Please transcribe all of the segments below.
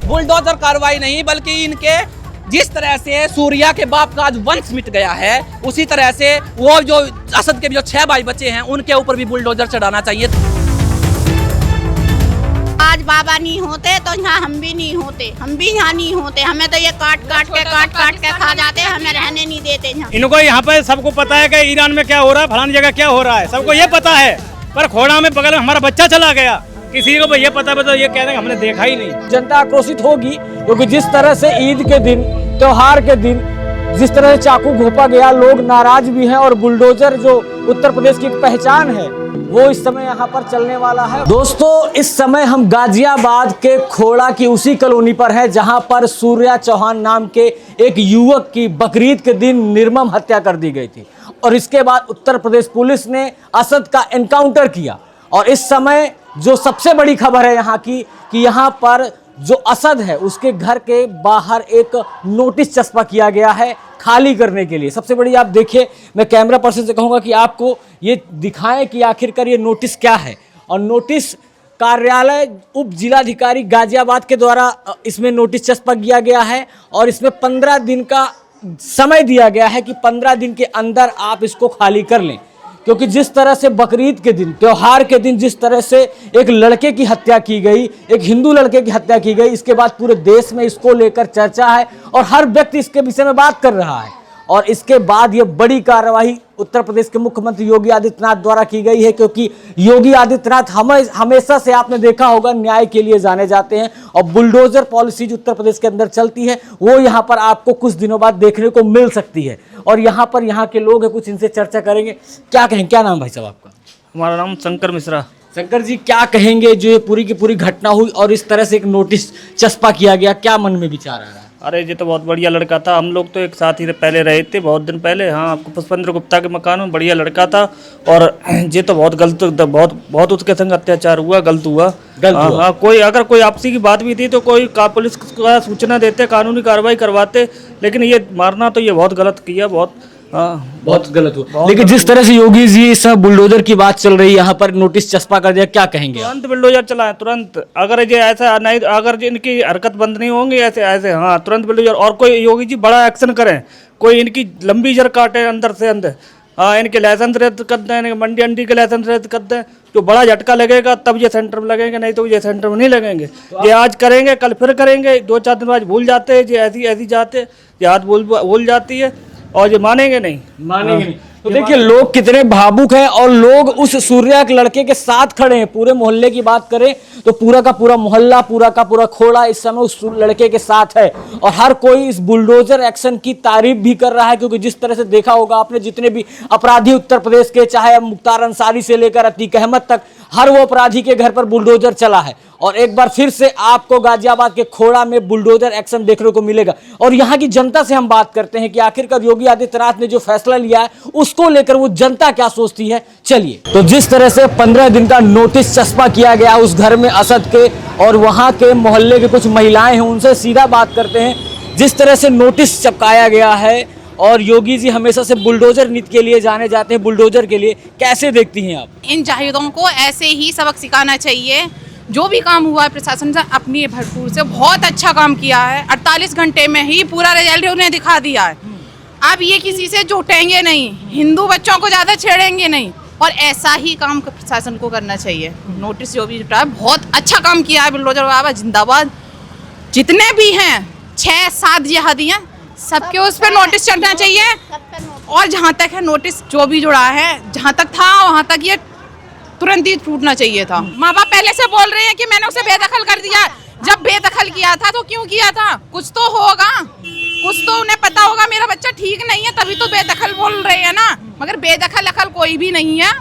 Bulldozer कार्रवाई नहीं, बल्कि इनके जिस तरह से सूर्या के बाप का आज वंश मिट गया है, उसी तरह से वो जो असद के जो 6 भाई बचे हैं उनके ऊपर भी बुलडोजर चढ़ाना चाहिए। आज बाबा नहीं होते तो यहाँ हम भी नहीं होते, हम भी यहाँ नहीं होते। हमें तो ये काट काट के खा जाते, हमें रहने नहीं देते यहाँ। इनको यहाँ पे सबको पता है कि ईरान में क्या हो रहा है, फलानी जगह क्या हो रहा है, सबको ये पता है। पर खोड़ा में बगल में हमारा बच्चा चला गया, किसी को ये पता है तो ये कह रहे हैं हमने देखा ही नहीं। जनता आक्रोशित होगी क्योंकि जिस तरह से ईद के दिन, त्योहार के दिन जिस तरह से चाकू घोंपा गया, लोग नाराज भी हैं और बुलडोजर जो उत्तर प्रदेश की एक पहचान है वो इस समय यहाँ पर चलने वाला है। दोस्तों, इस समय हम गाजियाबाद के खोड़ा की उसी कॉलोनी पर है जहाँ पर सूर्या चौहान नाम के एक युवक की बकरीद के दिन निर्मम हत्या कर दी गई थी और इसके बाद उत्तर प्रदेश पुलिस ने असद का एनकाउंटर किया। और इस समय जो सबसे बड़ी खबर है यहाँ की कि यहाँ पर जो असद है उसके घर के बाहर एक नोटिस चस्पा किया गया है खाली करने के लिए। सबसे बड़ी आप देखिए, मैं कैमरा पर्सन से कहूँगा कि आपको ये दिखाएं कि आखिरकार ये नोटिस क्या है। और नोटिस कार्यालय उप जिलाधिकारी गाजियाबाद के द्वारा इसमें नोटिस चस्पा किया गया है और इसमें 15 दिन का समय दिया गया है कि 15 दिन के अंदर आप इसको खाली कर लें। क्योंकि जिस तरह से बकरीद के दिन, त्योहार के दिन जिस तरह से एक लड़के की हत्या की गई, एक हिंदू लड़के की हत्या की गई, इसके बाद पूरे देश में इसको लेकर चर्चा है और हर व्यक्ति इसके विषय में बात कर रहा है। और इसके बाद ये बड़ी कार्रवाई उत्तर प्रदेश के मुख्यमंत्री योगी आदित्यनाथ द्वारा की गई है क्योंकि योगी आदित्यनाथ हमेशा से आपने देखा होगा न्याय के लिए जाने जाते हैं और बुलडोजर पॉलिसी जो उत्तर प्रदेश के अंदर चलती है वो यहाँ पर आपको कुछ दिनों बाद देखने को मिल सकती है। और यहाँ पर यहाँ के लोग हैं, कुछ इनसे चर्चा करेंगे। क्या कहेंगे, क्या नाम भाई साहब आपका? हमारा नाम शंकर मिश्रा। शंकर जी, क्या कहेंगे जो ये पूरी की पूरी घटना हुई और इस तरह से एक नोटिस चस्पा किया गया, क्या मन में विचार आ रहा है? अरे ये तो बहुत बढ़िया लड़का था, हम लोग तो एक साथ ही पहले रहे थे बहुत दिन पहले। हाँ, आपको पुष्पेंद्र गुप्ता के मकान में, बढ़िया लड़का था। और ये तो बहुत गलत, बहुत उसके संग अत्याचार हुआ, गलत हुआ। हाँ, कोई अगर कोई आपसी की बात भी थी तो कोई पुलिस को सूचना देते, कानूनी कार्रवाई करवाते, लेकिन ये मारना तो ये बहुत गलत किया, बहुत गलत हुआ। लेकिन जिस तरह से योगी जी इस बुलडोजर की बात चल रही है, यहाँ पर नोटिस चस्पा कर दिया, क्या कहेंगे? तुरंत बुलडोजर चलाएं, तुरंत। अगर ये ऐसा नहीं, अगर इनकी हरकत बंद नहीं होंगी ऐसे हाँ, तुरंत बुलडोजर। और कोई योगी जी बड़ा एक्शन करें, कोई इनकी लंबी जड़ काटे अंदर से अंदर। हाँ, इनके लाइसेंस रद्द कर दें, इनके मंडी अंडी के लाइसेंस रद्द कर दें। जो बड़ा झटका लगेगा तब ये सेंटर में लगेंगे, नहीं तो ये सेंटर में नहीं लगेंगे। ये आज करेंगे, कल फिर करेंगे, 2-4 दिन बाद भूल जाते हैं, ये ऐसी जाते, ये हाथ भूल जाती है और ये मानेंगे नहीं। तो देखिए लोग कितने भावुक हैं और लोग उस सूर्या के लड़के के साथ खड़े हैं। पूरे मोहल्ले की बात करें तो पूरा का पूरा मोहल्ला, पूरा का पूरा खोड़ा इस समय उस लड़के के साथ है और हर कोई इस बुलडोजर एक्शन की तारीफ भी कर रहा है। क्योंकि जिस तरह से देखा होगा आपने, जितने भी अपराधी उत्तर प्रदेश के, चाहे मुख्तार अंसारी से लेकर अतीक अहमद तक, हर वो अपराधी के घर पर बुलडोजर चला है। और एक बार फिर से आपको गाजियाबाद के खोड़ा में बुलडोजर एक्शन देखने को मिलेगा। और यहाँ की जनता से हम बात करते हैं कि आखिरकार योगी आदित्यनाथ ने जो फैसला लिया है उसको लेकर वो जनता क्या सोचती है। चलिए, तो जिस तरह से 15 दिन का नोटिस चस्पा किया गया उस घर में असद के, और वहाँ के मोहल्ले के कुछ महिलाएं हैं, उनसे सीधा बात करते हैं। जिस तरह से नोटिस चिपकाया गया है और योगी जी हमेशा से बुलडोजर नीति के लिए जाने जाते हैं, बुलडोजर के लिए, कैसे देखती हैं आप? इन जाहिदों को ऐसे ही सबक सिखाना चाहिए। जो भी काम हुआ है प्रशासन से अपनी भरपूर से बहुत अच्छा काम किया है। 48 घंटे में ही पूरा रिजल्ट उन्हें दिखा दिया है। अब ये किसी से जुटेंगे नहीं, हिंदू बच्चों को ज़्यादा छेड़ेंगे नहीं और ऐसा ही काम प्रशासन को करना चाहिए। नोटिस जो भी जुटा है बहुत अच्छा काम किया है। बुलडोजर बाबा जिंदाबाद। जितने भी हैं 6-7 जिहादी हैं, सबके उस पर नोटिस चढ़ना चाहिए। और जहाँ तक है नोटिस जो भी जुड़ा है, जहाँ तक था वहाँ तक ये तुरंत ही टूटना चाहिए था। माँ बाप पहले से बोल रहे हैं कि मैंने उसे बेदखल कर दिया। जब बेदखल किया था तो क्यों किया था? कुछ तो होगा, कुछ तो उन्हें पता होगा मेरा बच्चा ठीक नहीं है, तभी तो बेदखल बोल रहे हैं ना। मगर बेदखल अकल कोई भी नहीं है,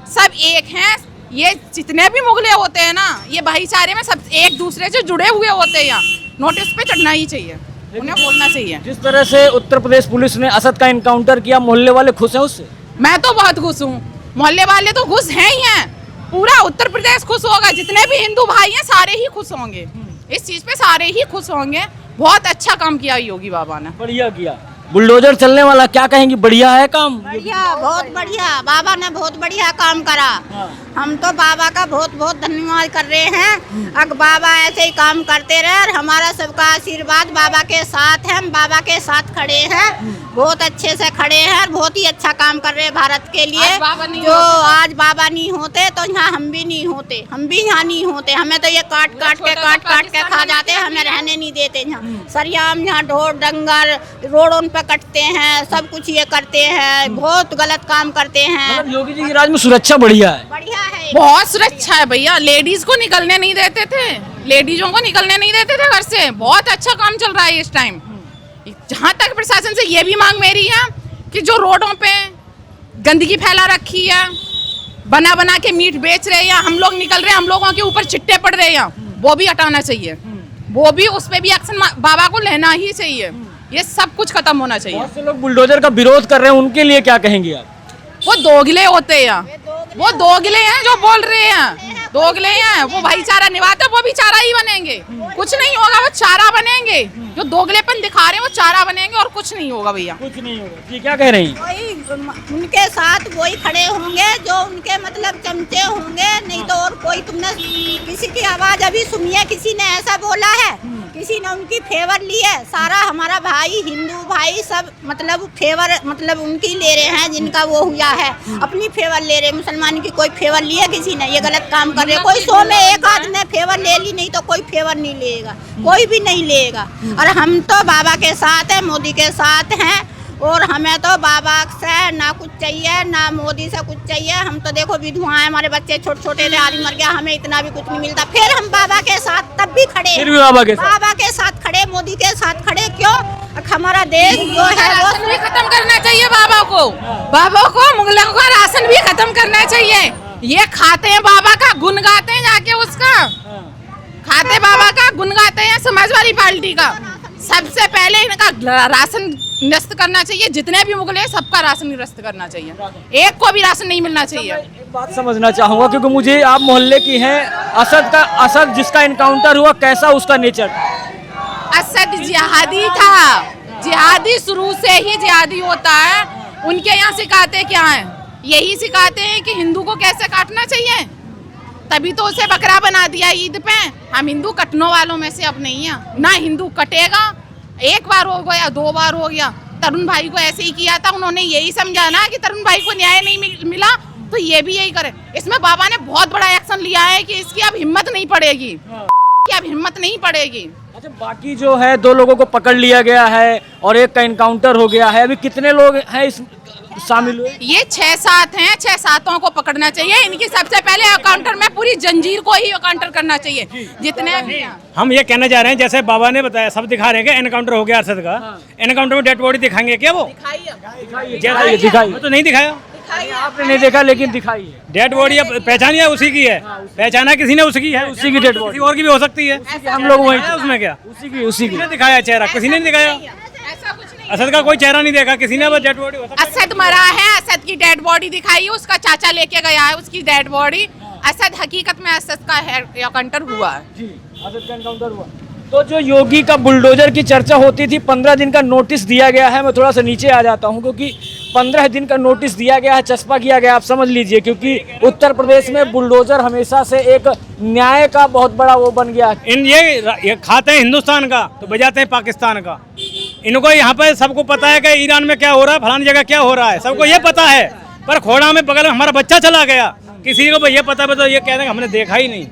सब एक हैं। ये जितने भी मुगले होते हैं ना, ये भाईचारे में सब एक दूसरे से जुड़े हुए होते हैं। नोटिस पे चढ़ना ही चाहिए, उन्हें बोलना चाहिए। जिस तरह से उत्तर प्रदेश पुलिस ने असद का इनकाउंटर किया, मोहल्ले वाले खुश हैं उससे? मैं तो बहुत खुश हूँ, मोहल्ले वाले तो खुश हैं ही हैं। पूरा उत्तर प्रदेश खुश होगा, जितने भी हिंदू भाई हैं सारे ही खुश होंगे। इस चीज पे सारे ही खुश होंगे। बहुत अच्छा काम किया योगी बाबा ने, बढ़िया किया। बुलडोजर चलने वाला, क्या कहेंगी, बढ़िया है काम? बढ़िया, बहुत बढ़िया। बाबा ने बहुत बढ़िया काम करा। हम तो बाबा का बहुत बहुत धन्यवाद कर रहे हैं। अगर बाबा ऐसे ही काम करते रहे और हमारा सबका आशीर्वाद बाबा के साथ है, हम बाबा के साथ खड़े हैं, बहुत अच्छे से खड़े हैं और बहुत ही अच्छा काम कर रहे हैं भारत के लिए। आज बाबा नहीं जो आज बाबा नहीं होते तो यहाँ हम भी नहीं होते, हम भी यहाँ नहीं होते। हमें तो ये काट काट के खा जाते, हमें रहने नहीं देते यहाँ। सरियाम यहाँ ढोर डंगर रोडों पे कटते हैं, सब कुछ ये करते हैं, बहुत गलत काम करते हैं। मतलब योगी जी के राज में सुरक्षा बढ़िया है। बढ़िया है, बहुत सुरक्षा है भैया। लेडीज को निकलने नहीं देते थे, लेडीजों को निकलने नहीं देते थे घर से। बहुत अच्छा काम चल रहा है इस टाइम। जहाँ तक प्रशासन से ये भी मांग मेरी है कि जो रोडों पे गंदगी फैला रखी है, बना बना के मीट बेच रहे हैं, हम लोग निकल रहे हैं, हम लोगों के ऊपर चिट्टे पड़ रहे हैं, वो भी हटाना चाहिए। वो भी उस पे भी एक्शन बाबा को लेना ही चाहिए। ये सब कुछ खत्म होना चाहिए। बहुत से लोग बुलडोजर का विरोध कर रहे हैं, उनके लिए क्या कहेंगे आप? वो दोगले होते हैं, वो दोगले हैं जो बोल रहे हैं, दोगले हैं। वो भाईचारा निभाते, वो भी चारा ही बनेंगे, कुछ नहीं होगा, वो चारा बनेंगे। जो दोगलेपन दिखा रहे हैं वो चारा बनेंगे और कुछ नहीं होगा भैया, कुछ नहीं होगा। जी क्या कह रही हैं? वही उनके साथ वही खड़े होंगे जो उनके मतलब चमचे होंगे, नहीं तो और कोई। तुमने किसी की आवाज अभी सुनी है, किसी ने ऐसा बोला है, किसी ने उनकी फेवर ली है? सारा हमारा भाई हिंदू भाई सब मतलब फेवर मतलब उनकी ले रहे हैं, जिनका वो हुआ है अपनी फेवर ले रहे। मुसलमान की कोई फेवर ली है किसी ने? ये गलत काम कर रहे। कोई 100 में एक आदमी ने फेवर ले ली, नहीं तो कोई फेवर नहीं लेगा, कोई भी नहीं लेगा। और हम तो बाबा के साथ हैं, मोदी के साथ हैं, और हमें तो बाबा से ना कुछ चाहिए ना मोदी से कुछ चाहिए। हम तो देखो विधवा हैं, हमारे बच्चे छोटे छोटे थे, आदमी मर गया, हमें इतना भी कुछ नहीं मिलता। फिर हम बाबा के साथ तब भी खड़े, फिर भी बाबा के साथ खड़े, मोदी के साथ खड़े। क्यों? हमारा देश जो है वो राशन भी खत्म करना चाहिए बाबा को मुगलों का राशन भी खत्म करना चाहिए। ये खाते हैं बाबा का गुण गाते हैं, जाके उसका खाते बाबा का गुण गाते हैं समाजवादी पार्टी का। सबसे पहले इनका राशन निरस्त करना चाहिए, जितने भी मुगल हैं सबका राशन निरस्त करना चाहिए, एक को भी राशन नहीं मिलना चाहिए। एक बात समझना चाहूंगा, क्योंकि मुझे आप मोहल्ले की हैं, असद जिसका इनकाउंटर हुआ, कैसा उसका नेचर था? असद जिहादी था, जिहादी शुरू से ही जिहादी होता है। उनके यहाँ सिखाते क्या है? यही सिखाते हैं कि हिंदू को कैसे काटना चाहिए, तभी तो उसे बकरा बना दिया ईद पे। हम हिंदू कटने वालों में से अब नहीं है, ना हिंदू कटेगा। एक बार हो गया, 2 बार हो गया, तरुण भाई को ऐसे ही किया था। उन्होंने यही समझाना कि तरुण भाई को न्याय नहीं मिला तो ये भी यही करे। इसमें बाबा ने बहुत बड़ा एक्शन लिया है कि इसकी अब हिम्मत नहीं पड़ेगी, कि अब हिम्मत नहीं पड़ेगी। अच्छा, बाकी जो है 2 लोगों को पकड़ लिया गया है और एक का इनकाउंटर हो गया है। अभी कितने लोग हैं इस शामिल हुए? ये 6-7 हैं, 6-7 को पकड़ना चाहिए। इनकी सबसे पहले काउंटर में पूरी जंजीर को ही काउंटर करना चाहिए, जितने भी हैं। हम ये कहना चाह रहे हैं, जैसे बाबा ने बताया, सब दिखा रहे हैं कि एनकाउंटर हो गया अरशद का। एनकाउंटर में डेड बॉडी दिखाएंगे क्या? वो दिखाइए। तो नहीं दिखाया, आपने नहीं देखा, लेकिन दिखाई है। डेड बॉडी अब पहचानिए उसी की है, पहचाना किसी ने उसकी है, उसी की डेड बॉडी, किसी और की भी हो सकती है। हम लोग वही उसमें क्या उसी की किसने दिखाया चेहरा? किसी ने नहीं दिखाया। ऐसा कुछ नहीं। असद का कोई चेहरा नहीं देखा किसी ने, बस डेड बॉडी हो सकती है। असद मरा है, असद की डेड बॉडी दिखाई, उसका चाचा लेके गया है उसकी डेड बॉडी। असद हकीकत में असद का एनकाउंटर हुआ है। जी, असद का एनकाउंटर हुआ। तो जो योगी का बुलडोजर की चर्चा होती थी, 15 दिन का नोटिस दिया गया है। मैं थोड़ा सा नीचे आ जाता हूं, क्योंकि 15 दिन का नोटिस दिया गया है, चस्पा किया गया, आप समझ लीजिए। क्योंकि उत्तर प्रदेश में बुलडोजर हमेशा से एक न्याय का बहुत बड़ा वो बन गया है। ये खाते हैं हिंदुस्तान का तो बजाते हैं पाकिस्तान का। इनको यहाँ पे सबको पता है कि ईरान में क्या हो रहा है, फलानी जगह क्या हो रहा है, सबको ये पता है। पर खोड़ा में बगल में हमारा बच्चा चला गया, किसी को ये पता है तो ये कह रहे हैं हमने देखा ही नहीं,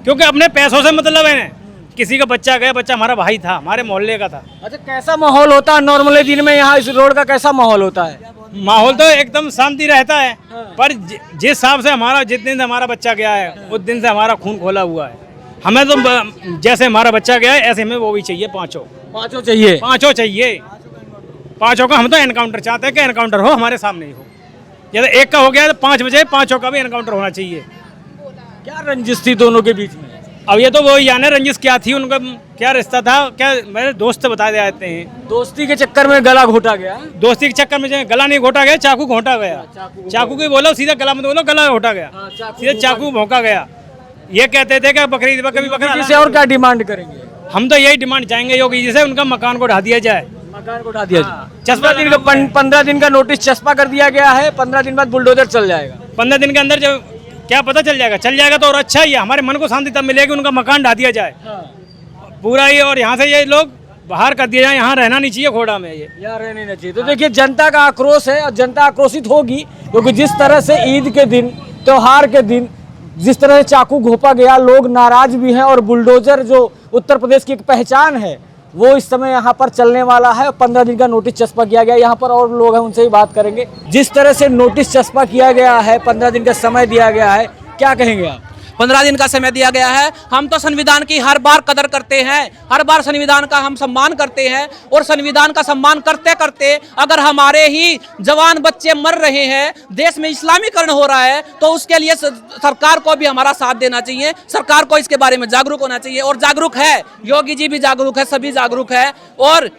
क्योंकि अपने पैसों से मतलब है। किसी का बच्चा गया, बच्चा हमारा भाई था, हमारे मोहल्ले का था। अच्छा, कैसा माहौल होता है नॉर्मली दिन में यहाँ इस रोड का? कैसा माहौल होता है? माहौल तो एकदम शांति रहता है, पर जिस हिसाब से हमारा जिस दिन से हमारा बच्चा गया है उस दिन से हमारा खून खोला हुआ है। हमें तो जैसे हमारा बच्चा गया है ऐसे हमें वो भी चाहिए, पांचों चाहिए। पांचों का हम तो एनकाउंटर चाहते हैं कि एनकाउंटर हो, हमारे सामने ही हो। जैसे एक का हो गया तो 5 बजे 5 का भी एनकाउंटर होना चाहिए। क्या रंजिश थी दोनों के बीच में? अब ये तो वो जाने रंजिश क्या थी, उनका क्या रिश्ता था, क्या मेरे दोस्त बता देते हैं। दोस्ती के चक्कर में गला घोटा गया। दोस्ती के चक्कर में गला नहीं घोटा गया, चाकू घोटा गया। चाकू की बोलो सीधा गला मत बोलो, गला घोटा गया, सीधा चाकू भोंका गया। ये कहते थे कि बकरी कभी बकरा से और क्या डिमांड करेंगे? हम तो यही डिमांड चाहेंगे योगी जी से, उनका मकान को ढा दिया जाए, मकान को उठा दिया हाँ, चस्पा दिन का 15 दिन का नोटिस चस्पा कर दिया गया है। 15 दिन बाद बुलडोजर चल जाएगा। 15 दिन के अंदर जब क्या पता चल जाएगा तो और अच्छा ही है, हमारे मन को शांति तब मिलेगी, उनका मकान ढा दिया जाए पूरा ही, और यहाँ से ये लोग बाहर कर दिया जाए, यहाँ रहना नहीं चाहिए खोड़ा में, ये यहाँ रहने नहीं चाहिए। तो देखिए जनता का आक्रोश है और जनता आक्रोशित होगी, क्योंकि जिस तरह से ईद के दिन, त्योहार के दिन जिस तरह से चाकू घोंपा गया, लोग नाराज भी हैं और बुलडोजर जो उत्तर प्रदेश की एक पहचान है वो इस समय यहाँ पर चलने वाला है। 15 दिन का नोटिस चस्पा किया गया। यहाँ पर और लोग हैं, उनसे ही बात करेंगे। जिस तरह से नोटिस चस्पा किया गया है, 15 दिन का समय दिया गया है, क्या कहेंगे आप? 15 दिन का समय दिया गया है। हम तो संविधान की हर बार कदर करते हैं, हर बार संविधान का हम सम्मान करते हैं, और संविधान का सम्मान करते करते अगर हमारे ही जवान बच्चे मर रहे हैं, देश में इस्लामीकरण हो रहा है, तो उसके लिए सरकार को भी हमारा साथ देना चाहिए। सरकार को इसके बारे में जागरूक होना चाहिए, और जागरूक है, योगी जी भी जागरूक है, सभी जागरूक है। और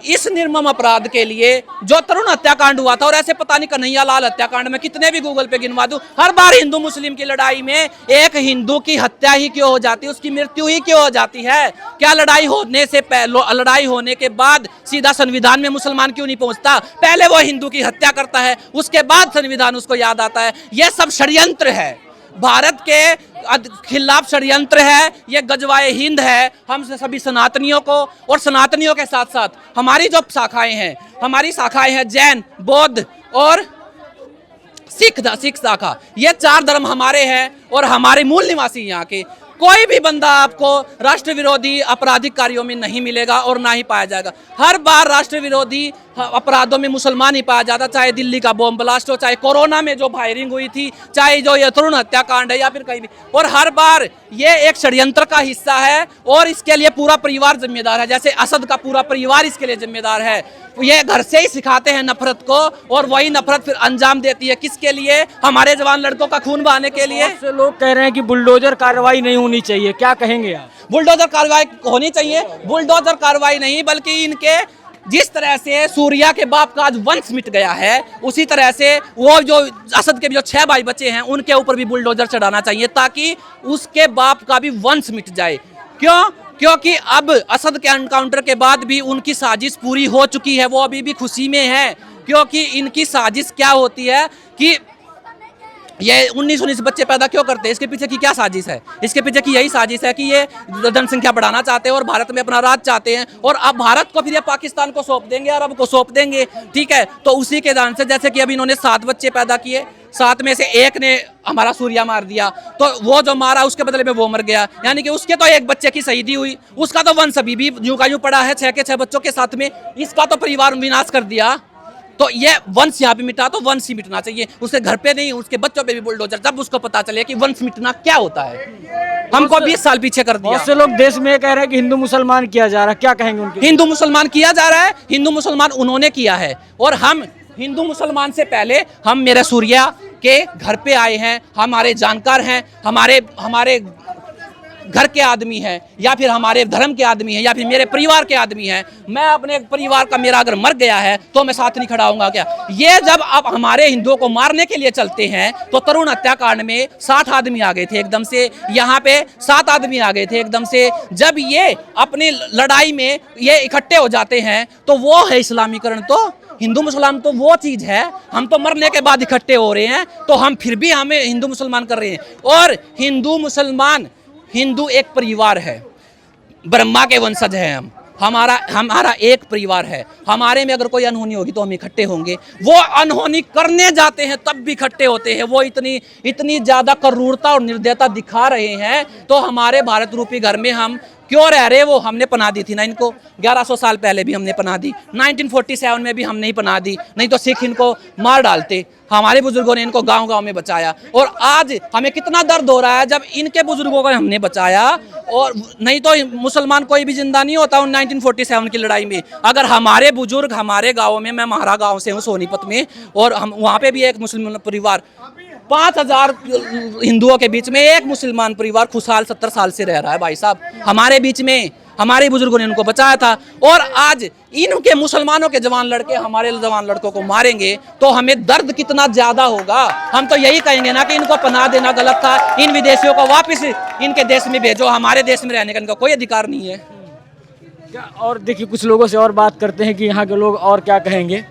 इस निर्मम अपराध के लिए जो तरुण हत्याकांड हुआ था, और ऐसे पता नहीं कन्हैया लाल हत्याकांड में कितने भी गूगल पे गिनवा दूं, हर बार हिंदू मुस्लिम की लड़ाई में एक हिंदू की हत्या ही क्यों हो जाती है, उसकी मृत्यु ही क्यों हो जाती है? क्या लड़ाई होने से पहले, लड़ाई होने के बाद सीधा संविधान में मुसलमान क्यों नहीं पहुंचता? पहले वो हिंदू की हत्या करता है, उसके बाद संविधान उसको याद आता है। यह सब षड्यंत्र है, भारत के खिलाफ षड्यंत्र है, ये गजवाए हिंद है। हम सभी सनातनियों को, और सनातनियों के साथ साथ हमारी जो शाखाएं हैं, हमारी शाखाएं हैं जैन, बौद्ध और सिख शाखा, ये 4 धर्म हमारे हैं, और हमारे मूल निवासी यहाँ के। कोई भी बंदा आपको राष्ट्र विरोधी आपराधिक कार्यों में नहीं मिलेगा और ना ही पाया जाएगा। हर बार राष्ट्र विरोधी अपराधों में मुसलमान ही पाया जाता, चाहे दिल्ली का बॉम्ब ब्लास्ट हो, चाहे कोरोना में जो फायरिंग हुई थी, चाहे जो ये तरुण हत्याकांड है, या फिर कहीं भी। और हर बार ये एक षड्यंत्र का हिस्सा है, और इसके लिए पूरा परिवार जिम्मेदार है। जैसे असद का पूरा परिवार इसके लिए जिम्मेदार है। ये घर से ही सिखाते हैं नफरत को, और वही नफरत फिर अंजाम देती है किसके लिए? हमारे जवान लड़कों का खून बहाने के लिए। बहुत से लोग कह रहे हैं कि बुलडोजर कार्रवाई नहीं होनी चाहिए, क्या कहेंगे आप? बुलडोजर कार्रवाई होनी चाहिए। बुलडोजर कार्रवाई नहीं, बल्कि इनके जिस तरह से सूर्या के बाप का आज वंश मिट गया है, उसी तरह से वो जो असद के जो 6 भाई बचे हैं, उनके ऊपर भी बुलडोजर चढ़ाना चाहिए, ताकि उसके बाप का भी वंश मिट जाए। क्यों? क्योंकि अब असद के एनकाउंटर के बाद भी उनकी साजिश पूरी हो चुकी है, वो अभी भी खुशी में है। क्योंकि इनकी साजिश क्या होती है कि ये 19 बच्चे पैदा क्यों करते हैं? इसके पीछे की क्या साजिश है? इसके पीछे की यही साजिश है कि ये जनसंख्या बढ़ाना चाहते हैं और भारत में अपना राज चाहते हैं, और अब भारत को फिर ये पाकिस्तान को सौंप देंगे, अरब को सौंप देंगे। ठीक है, तो उसी के दान से, जैसे कि अभी इन्होंने 7 बच्चे पैदा किए, 7 में से एक ने हमारा सूर्या मार दिया, तो वो जो मारा उसके बदले में वो मर गया, यानी कि उसके तो एक बच्चे की शहीदी हुई, उसका तो वंश अभी भी यूं का यूं पड़ा है 6 के 6 बच्चों के साथ में, इसका तो परिवार विनाश कर दिया। तो ये वंश यहाँ पे मिटा, तो वंश ही मिटना चाहिए, उसके घर पे नहीं, उसके बच्चों पे भी बुलडोजर, जब उसको पता चले कि वंश मिटना क्या होता है। हमको 20 साल पीछे कर दिया। बहुत से लोग देश में कह रहे हैं कि हिंदू मुसलमान किया जा रहा है, क्या कहेंगे उनके? हिंदू मुसलमान किया जा रहा है, हिंदू मुसलमान उन्होंने किया है, और हम हिंदू मुसलमान से पहले हम मेरे सूर्या के घर पे आए हैं, हमारे जानकार हैं, हमारे घर के आदमी हैं, या फिर हमारे धर्म के आदमी हैं, या फिर मेरे परिवार के आदमी हैं। मैं अपने परिवार का, मेरा अगर मर गया है तो मैं साथ नहीं खड़ा होऊंगा क्या? ये जब आप हमारे हिंदुओं को मारने के लिए चलते हैं, तो तरुण हत्याकांड में 60 आदमी आ गए थे एकदम से, यहाँ पे 7 आदमी आ गए थे एकदम से। जब ये अपनी लड़ाई में ये इकट्ठे हो जाते हैं, तो वो है इस्लामीकरण। तो हिंदू मुसलमान तो वो चीज है, हम तो मरने के बाद इकट्ठे हो रहे हैं, तो हम फिर भी हमें हिंदू मुसलमान कर रहे हैं। और हिंदू मुसलमान, हिंदू एक परिवार है, ब्रह्मा के वंशज हैं हम, हमारा एक परिवार है। हमारे में अगर कोई अनहोनी होगी तो हम इकट्ठे होंगे, वो अनहोनी करने जाते हैं तब भी इकट्ठे होते हैं। वो इतनी ज्यादा क्रूरता और निर्दयता दिखा रहे हैं, तो हमारे भारत रूपी घर में हम क्यों रह रहे? वो हमने पनाह दी थी ना इनको, 1100 साल पहले भी हमने पनाह दी, 1947 में भी हमने ही पनाह दी, नहीं तो सिख इनको मार डालते। हमारे बुजुर्गों ने इनको गांव-गांव में बचाया, और आज हमें कितना दर्द हो रहा है जब इनके बुजुर्गों को हमने बचाया, और नहीं तो मुसलमान कोई भी जिंदा नहीं होता उन 1947 की लड़ाई में। अगर हमारे बुजुर्ग हमारे गाँव में, मैं महारा गाँव से हूँ सोनीपत में, और हम वहाँ पे भी एक मुसलमान परिवार, 5000 हिंदुओं के बीच में एक मुसलमान परिवार खुशहाल 70 साल से रह रहा है भाई साहब, हमारे बीच में। हमारे बुजुर्गों ने उनको बचाया था, और आज इनके मुसलमानों के जवान लड़के हमारे जवान लड़कों को मारेंगे, तो हमें दर्द कितना ज्यादा होगा। हम तो यही कहेंगे ना कि इनको पनाह देना गलत था, इन विदेशियों को वापस इनके देश में भेजो, हमारे देश में रहने का इनका कोई अधिकार नहीं है। और देखिए कुछ लोगों से और बात करते हैं कि यहाँ के लोग और क्या कहेंगे।